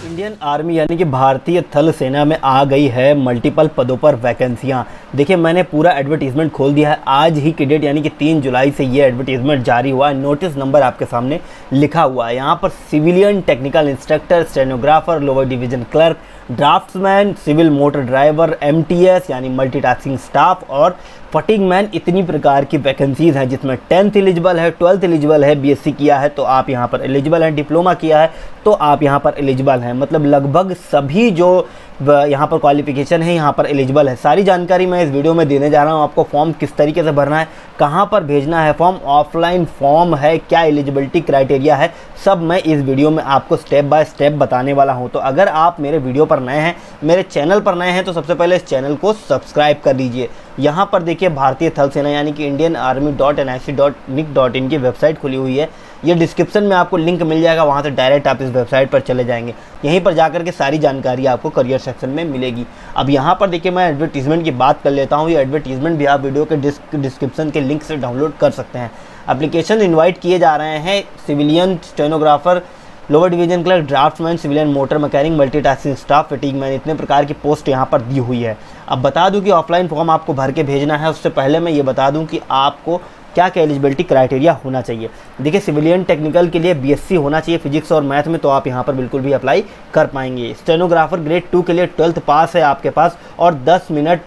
Indian army यानी कि भारतीय थल सेना में आ गई है मल्टीपल पदों पर वैकेंसियां। देखिए मैंने पूरा एडवर्टीजमेंट खोल दिया है। आज ही की डेट यानी कि 3 जुलाई से ये एडवर्टीजमेंट जारी हुआ है। नोटिस नंबर आपके सामने लिखा हुआ है। यहाँ पर civilian technical instructor, stenographer, lower division clerk, draftsman, civil motor driver, MTS यानी मल्टीटास्किंग स्टाफ और फटिंग मैन, इतनी प्रकार की वैकेंसीज हैं जिसमें 10th एलिजिबल है, 12th एलिजिबल है, BSc किया है तो आप यहाँ पर एलिजिबल हैं, डिप्लोमा किया है तो आप यहाँ पर एलिजिबल हैं। मतलब लगभग सभी जो यहाँ पर क्वालिफिकेशन है यहाँ पर एलिजिबल है। सारी जानकारी मैं इस वीडियो में देने जा रहा हूँ। आपको फॉर्म किस तरीके से भरना है, कहाँ पर भेजना है फॉर्म, ऑफलाइन फॉर्म है, क्या एलिजिबिलिटी क्राइटेरिया है, सब मैं इस वीडियो में आपको स्टेप बाय स्टेप बताने वाला हूँ। तो अगर आप मेरे वीडियो पर नए हैं, मेरे चैनल पर नए हैं तो सबसे पहले इस चैनल को सब्सक्राइब कर लीजिए। यहाँ पर देखिए भारतीय थल सेना यानी कि indianarmy.nic.in की वेबसाइट खुली हुई है। ये डिस्क्रिप्शन में आपको लिंक मिल जाएगा, वहाँ से डायरेक्ट आप इस वेबसाइट पर चले जाएंगे। यहीं पर जाकर के सारी जानकारी आपको करियर सेक्शन में मिलेगी। अब यहाँ पर देखिए मैं एडवर्टीजमेंट की बात कर लेता हूँ। ये एडवर्टीजमेंट भी आप वीडियो के डिस्क्रिप्शन के लिंक से डाउनलोड कर सकते हैं। एप्लीकेशन इन्वाइट किए जा रहे हैं civilian, stenographer, lower division clerk, draughtsman, civilian motor mechanic, multitasking staff, fitting man, इतने प्रकार की पोस्ट यहाँ पर दी हुई है। अब बता दूं कि ऑफलाइन फॉर्म आपको भर के भेजना है, उससे पहले मैं ये बता दूं कि आपको क्या क्या एलिजिबिलिटी क्राइटेरिया होना चाहिए। देखिए सिविलियन टेक्निकल के लिए BSc होना चाहिए फिजिक्स और मैथ में, तो आप यहाँ पर बिल्कुल भी अप्लाई कर पाएंगे। स्टेनोग्राफर ग्रेड 2 के लिए 12th पास है आपके पास और 10 मिनट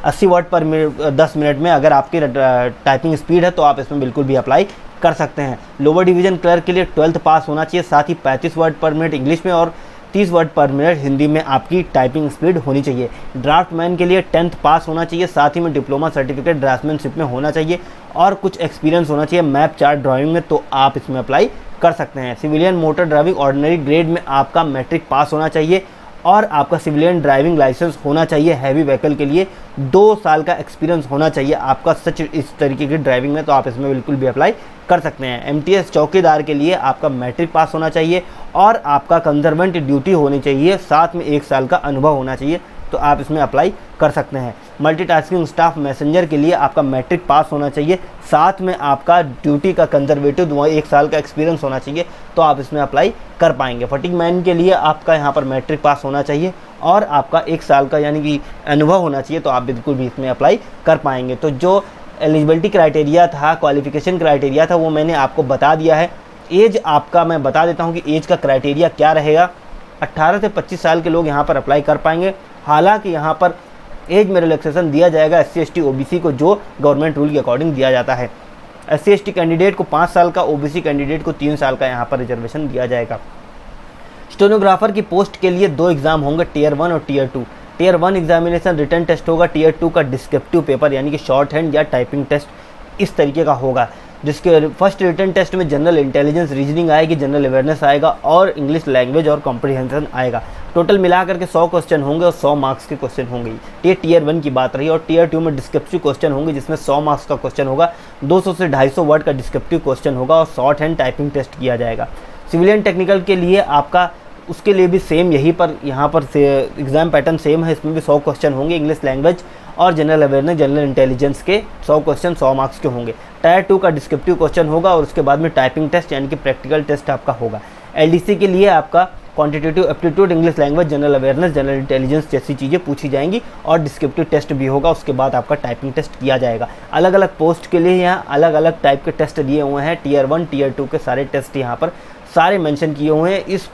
80 वर्ड पर मिनट 10 मिनट में अगर आपकी टाइपिंग स्पीड है तो आप इसमें बिल्कुल भी अप्लाई कर सकते हैं। लोअर डिवीजन क्लर्क के लिए 12th पास होना चाहिए, साथ ही 35 वर्ड पर मिनट इंग्लिश में और 30 वर्ड पर मिनट हिंदी में आपकी टाइपिंग स्पीड होनी चाहिए। ड्राफ्टमैन के लिए 10th पास होना चाहिए, साथ ही में डिप्लोमा सर्टिफिकेट ड्राफ्टमैनशिप में होना चाहिए और कुछ एक्सपीरियंस होना चाहिए मैप चार्ट ड्राइंग में, तो आप इसमें अप्लाई कर सकते हैं। Civilian motor driving ordinary grade में आपका मैट्रिक पास होना चाहिए और आपका सिविलियन ड्राइविंग लाइसेंस होना चाहिए। हैवी व्हीकल के लिए 2 साल का एक्सपीरियंस होना चाहिए आपका सच इस तरीके की ड्राइविंग में, तो आप इसमें बिल्कुल भी अप्लाई कर सकते हैं। MTS चौकीदार के लिए आपका मैट्रिक पास होना चाहिए और आपका कंजर्वेंट ड्यूटी होनी चाहिए, साथ में 1 साल का अनुभव होना चाहिए, तो आप इसमें अप्लाई कर सकते हैं। मल्टीटास्किंग स्टाफ मैसेंजर के लिए आपका मैट्रिक पास होना चाहिए, साथ में आपका ड्यूटी का कंजर्वेटिव 1 साल का एक्सपीरियंस होना चाहिए, तो आप इसमें अप्लाई कर पाएंगे। फटिंग मैन के लिए आपका यहाँ पर मैट्रिक पास होना चाहिए और आपका 1 साल का यानी कि अनुभव होना चाहिए, तो आप बिल्कुल भी इसमें अप्लाई कर पाएंगे। तो जो एलिजिबिलिटी क्राइटेरिया था, क्वालिफिकेशन क्राइटेरिया था, वो मैंने आपको बता दिया है। एज आपका मैं बता देता हूँ कि एज का क्राइटेरिया क्या रहेगा। 18 से 25 साल के लोग यहाँ पर अप्लाई कर पाएंगे। हालांकि यहाँ पर एज में रिलैक्सेशन दिया जाएगा SC ST OBC को, जो गवर्नमेंट रूल के अकॉर्डिंग दिया जाता है। SC ST कैंडिडेट को 5 साल का, OBC कैंडिडेट को 3 साल का यहाँ पर रिजर्वेशन दिया जाएगा। स्टेनोग्राफर की पोस्ट के लिए 2 एग्जाम होंगे, Tier 1 और Tier 2। Tier 1 examination written test होगा, Tier 2 का डिस्क्रिप्टिव पेपर यानी कि शॉर्ट हैंड या टाइपिंग टेस्ट इस तरीके का होगा, जिसके फर्स्ट रिटन टेस्ट में जनरल इंटेलिजेंस, रीजनिंग आएगी, जनरल अवेयरनेस आएगा और इंग्लिश लैंग्वेज और कॉम्प्रिहेंशन आएगा। टोटल मिलाकर के 100 क्वेश्चन होंगे और 100 मार्क्स के क्वेश्चन होंगे। ये Tier 1 की बात रही। और Tier 2 में डिस्क्रिप्टिव क्वेश्चन होंगे, जिसमें 100 मार्क्स का क्वेश्चन होगा, 200 से 250 वर्ड का डिस्क्रिप्टिव क्वेश्चन होगा और शॉर्ट हैंड टाइपिंग टेस्ट किया जाएगा। सिविलियन टेक्निकल के लिए आपका उसके लिए भी सेम यहीं पर यहाँ पर से एग्ज़ाम पैटर्न सेम है। इसमें भी 100 क्वेश्चन होंगे, इंग्लिश लैंग्वेज और जनरल अवेयरनेस, जनरल इंटेलिजेंस के 100 क्वेश्चन 100 मार्क्स के होंगे। Tier 2 का डिस्क्रिप्टिव क्वेश्चन होगा और उसके बाद में टाइपिंग टेस्ट यानी कि प्रैक्टिकल टेस्ट आपका होगा। LDC के लिए आपका quantitative aptitude, English language, general awareness, general intelligence जैसी चीज़ें पूछी जाएंगी और डिस्क्रिप्टिव टेस्ट भी होगा। उसके बाद आपका टाइपिंग टेस्ट किया जाएगा। अलग अलग पोस्ट के लिए यहाँ अलग अलग टाइप के टेस्ट दिए हुए हैं। Tier 1 Tier 2 के सारे टेस्ट यहाँ पर सारे मेंशन किए हुए हैं। इस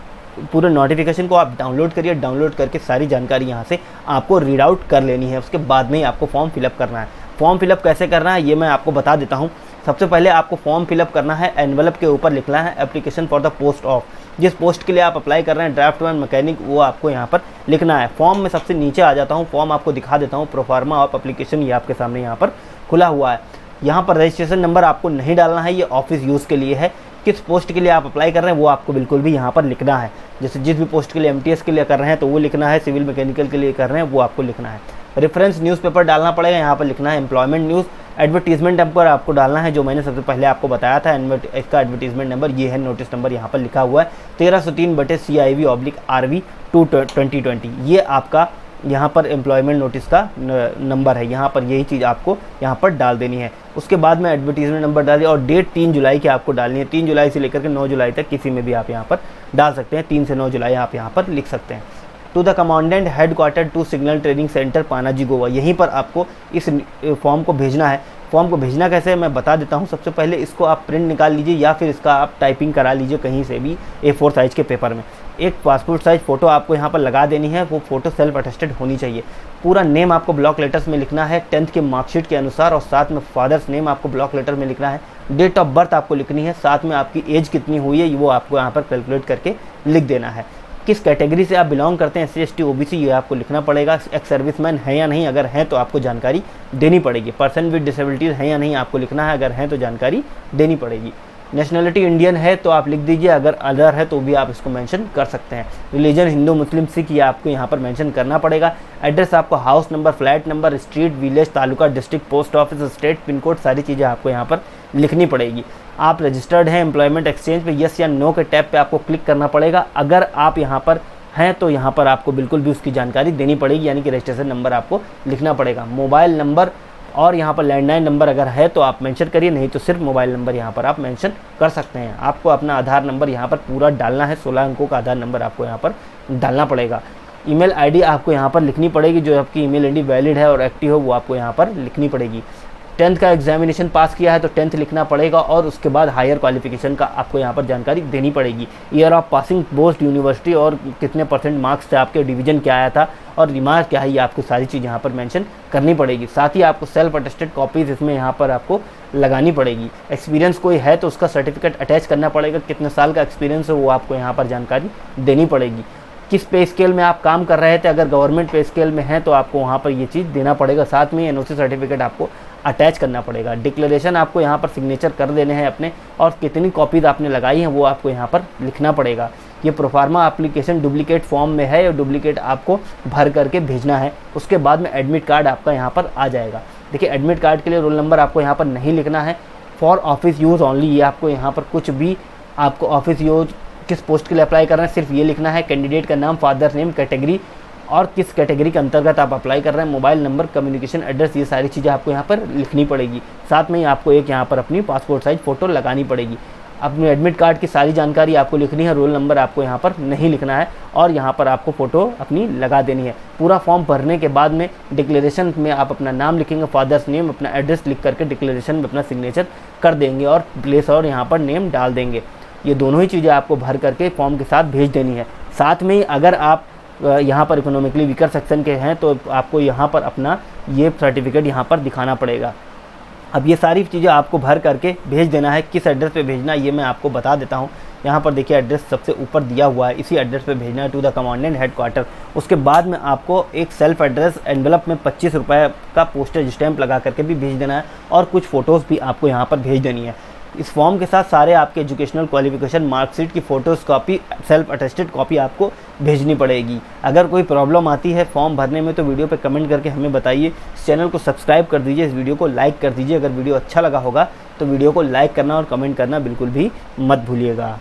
पूरे नोटिफिकेशन को आप डाउनलोड करिए, डाउनलोड करके सारी जानकारी यहाँ से आपको रीड आउट कर लेनी है। उसके बाद में ही आपको फॉर्म फिलअप करना है। फॉर्म फिलअप कैसे करना है ये मैं आपको बता देता हूँ। सबसे पहले आपको फॉर्म फिलअप करना है, एनवलप के ऊपर लिखना है application for the post of, जिस पोस्ट के लिए आप अप्लाई कर रहे हैं ड्राफ्टमैन मैकेनिक, वो आपको यहाँ पर लिखना है। फॉर्म में सबसे नीचे आ जाता हूँ, फॉर्म आपको दिखा देता हूँ। प्रोफार्मा ऑफ एप्लीकेशन ये आपके सामने यहाँ पर खुला हुआ है। यहाँ पर रजिस्ट्रेशन नंबर आपको नहीं डालना है, ये ऑफिस यूज़ के लिए है। किस पोस्ट के लिए आप अप्लाई कर रहे हैं वो आपको बिल्कुल भी यहाँ पर लिखना है। जैसे जिस भी पोस्ट के लिए MTS के लिए कर रहे हैं तो वो लिखना है, सिविल मैकेनिकल के लिए कर रहे हैं वो आपको लिखना है। रेफरेंस न्यूज़पेपर डालना पड़ेगा, यहाँ पर लिखना है एम्प्लॉयमेंट न्यूज़। एडवर्टीजमेंट नंबर आपको डालना है, जो मैंने सबसे पहले आपको बताया था। इसका एडवर्टीजमेंट नंबर ये है, नोटिस नंबर यहाँ पर लिखा हुआ है 1303/CIV/RV 2020। ये आपका यहाँ पर एम्प्लॉयमेंट नोटिस का नंबर है, यहाँ पर यही चीज़ आपको यहाँ पर डाल देनी है। उसके बाद में एडवर्टीजमेंट नंबर डालिए और डेट 3 जुलाई की आपको डालनी है। 3 जुलाई से लेकर के 9 जुलाई तक किसी में भी आप यहाँ पर डाल सकते हैं। 3 से 9 जुलाई आप यहाँ पर लिख सकते हैं। To the commandant headquarter to signal training centre Panaji Goa, यहीं पर आपको इस फॉर्म को भेजना है। फॉर्म को भेजना कैसे है मैं बता देता हूँ। सबसे पहले इसको आप प्रिंट निकाल लीजिए या फिर इसका आप टाइपिंग करा लीजिए कहीं से भी A4 साइज़ के पेपर में। एक पासपोर्ट साइज़ फ़ोटो आपको यहाँ पर लगा देनी है, वो फ़ोटो सेल्फ अटेस्टेड होनी चाहिए। पूरा नेम आपको ब्लॉक लेटर्स में लिखना है 10th के मार्कशीट के अनुसार, और साथ में फादर्स नेम आपको ब्लॉक लेटर में लिखना है। डेट ऑफ बर्थ आपको लिखनी है, साथ में आपकी एज कितनी हुई है वो आपको यहाँ पर कैलकुलेट करके लिख देना है। किस कैटेगरी से आप बिलोंग करते हैं, SC ST OBC, ये आपको लिखना पड़ेगा। एक्स सर्विसमैन है या नहीं, अगर हैं तो आपको जानकारी देनी पड़ेगी। पर्सन विद डिसेबिलिटीज़ है या नहीं आपको लिखना है, अगर हैं तो जानकारी देनी पड़ेगी। नेशनलिटी इंडियन है तो आप लिख दीजिए, अगर अदर है तो भी आप इसको मेंशन कर सकते हैं। रिलीजन हिंदू मुस्लिम सिख ये आपको यहाँ पर मेंशन करना पड़ेगा। एड्रेस आपको house number, flat number, street, village, taluka, district, post office, state, pin code, सारी चीज़ें आपको यहाँ पर लिखनी पड़ेगी। आप रजिस्टर्ड हैं एम्प्लॉयमेंट एक्सचेंज पे, यस या नो के टैब पे आपको क्लिक करना पड़ेगा। अगर आप यहाँ पर हैं तो यहाँ पर आपको बिल्कुल भी उसकी जानकारी देनी पड़ेगी, यानी कि रजिस्ट्रेशन नंबर आपको लिखना पड़ेगा। मोबाइल नंबर और यहाँ पर लैंडलाइन नंबर अगर है तो आप मेंशन करिए, नहीं तो सिर्फ मोबाइल नंबर यहाँ पर आप मेंशन कर सकते हैं। आपको अपना आधार नंबर यहाँ पर पूरा डालना है, 16 अंकों का आधार नंबर आपको यहाँ पर डालना पड़ेगा। ईमेल आईडी आपको यहाँ पर लिखनी पड़ेगी, जो आपकी ईमेल आईडी वैलिड है और एक्टिव हो वो आपको यहाँ पर लिखनी पड़ेगी। 10th का एग्जामिनेशन पास किया है तो 10th लिखना पड़ेगा, और उसके बाद हायर क्वालिफिकेशन का आपको यहाँ पर जानकारी देनी पड़ेगी। Year of passing post university और कितने % मार्क्स थे आपके, डिवीजन क्या आया था और रिमार्क क्या है, ये आपको सारी चीज़ यहाँ पर मेंशन करनी पड़ेगी। साथ ही आपको सेल्फ अटेस्टेड कॉपीज़ इसमें यहाँ पर आपको लगानी पड़ेगी। एक्सपीरियंस कोई है तो उसका सर्टिफिकेट अटैच करना पड़ेगा, कितने साल का एक्सपीरियंस है वो आपको यहाँ पर जानकारी देनी पड़ेगी। किस पे स्केल में आप काम कर रहे थे, अगर गवर्नमेंट पे स्केल में है तो आपको वहाँ पर ये चीज़ देना पड़ेगा। साथ में NOC सर्टिफिकेट आपको अटैच करना पड़ेगा। डिक्लेरेशन आपको यहाँ पर सिग्नेचर कर देने हैं अपने, और कितनी कॉपीज़ आपने लगाई हैं वो आपको यहाँ पर लिखना पड़ेगा। ये प्रोफार्मा एप्लीकेशन डुप्लीकेट फॉर्म में है, और डुप्लीकेट आपको भर करके भेजना है। उसके बाद में एडमिट कार्ड आपका यहाँ पर आ जाएगा। देखिए एडमिट कार्ड के लिए रोल नंबर आपको यहाँ पर नहीं लिखना है, फॉर ऑफिस यूज़ ओनली, ये आपको यहाँ पर कुछ भी आपको ऑफिस यूज किस पोस्ट के लिए अप्लाई कर रहे हैं सिर्फ ये लिखना है। कैंडिडेट का नाम, फादर नेम, कैटेगरी और किस कैटेगरी के अंतर्गत आप अप्लाई कर रहे हैं, मोबाइल नंबर, कम्युनिकेशन एड्रेस, ये सारी चीज़ें आपको यहाँ पर लिखनी पड़ेगी। साथ में ही आपको एक यहाँ पर अपनी पासपोर्ट साइज फ़ोटो लगानी पड़ेगी। अपने एडमिट कार्ड की सारी जानकारी आपको लिखनी है, रोल नंबर आपको यहाँ पर नहीं लिखना है, और यहाँ पर आपको फ़ोटो अपनी लगा देनी है। पूरा फॉर्म भरने के बाद में डिक्लेरेशन में आप अपना नाम लिखेंगे, फादर्स नेम, अपना एड्रेस लिख करके डिक्लेरेशन में अपना सिग्नेचर कर देंगे और प्लेस और यहाँ पर नेम डाल देंगे। ये दोनों ही चीज़ें आपको भर करके फॉर्म के साथ भेज देनी है। साथ में ही अगर आप यहाँ पर इकोनॉमिकली वीकर सेक्शन के हैं तो आपको यहाँ पर अपना ये सर्टिफिकेट यहाँ पर दिखाना पड़ेगा। अब ये सारी चीज़ें आपको भर करके भेज देना है। किस एड्रेस पे भेजना है ये मैं आपको बता देता हूँ। यहाँ पर देखिए एड्रेस सबसे ऊपर दिया हुआ है, इसी एड्रेस पे भेजना है, टू द कमांडेंट हेडक्वार्टर। उसके बाद में आपको एक सेल्फ एड्रेस एनवेलप में 25 रुपये का पोस्टेज स्टैंप लगा करके भी भेज देना है, और कुछ फ़ोटोज़ भी आपको यहाँ पर भेज देनी है। इस फॉर्म के साथ सारे आपके एजुकेशनल क्वालिफिकेशन, मार्कशीट की photos copy, self attested copy आपको भेजनी पड़ेगी। अगर कोई प्रॉब्लम आती है फॉर्म भरने में तो वीडियो पे कमेंट करके हमें बताइए। इस चैनल को सब्सक्राइब कर दीजिए, इस वीडियो को लाइक कर दीजिए। अगर वीडियो अच्छा लगा होगा तो वीडियो को लाइक करना और कमेंट करना बिल्कुल भी मत भूलिएगा।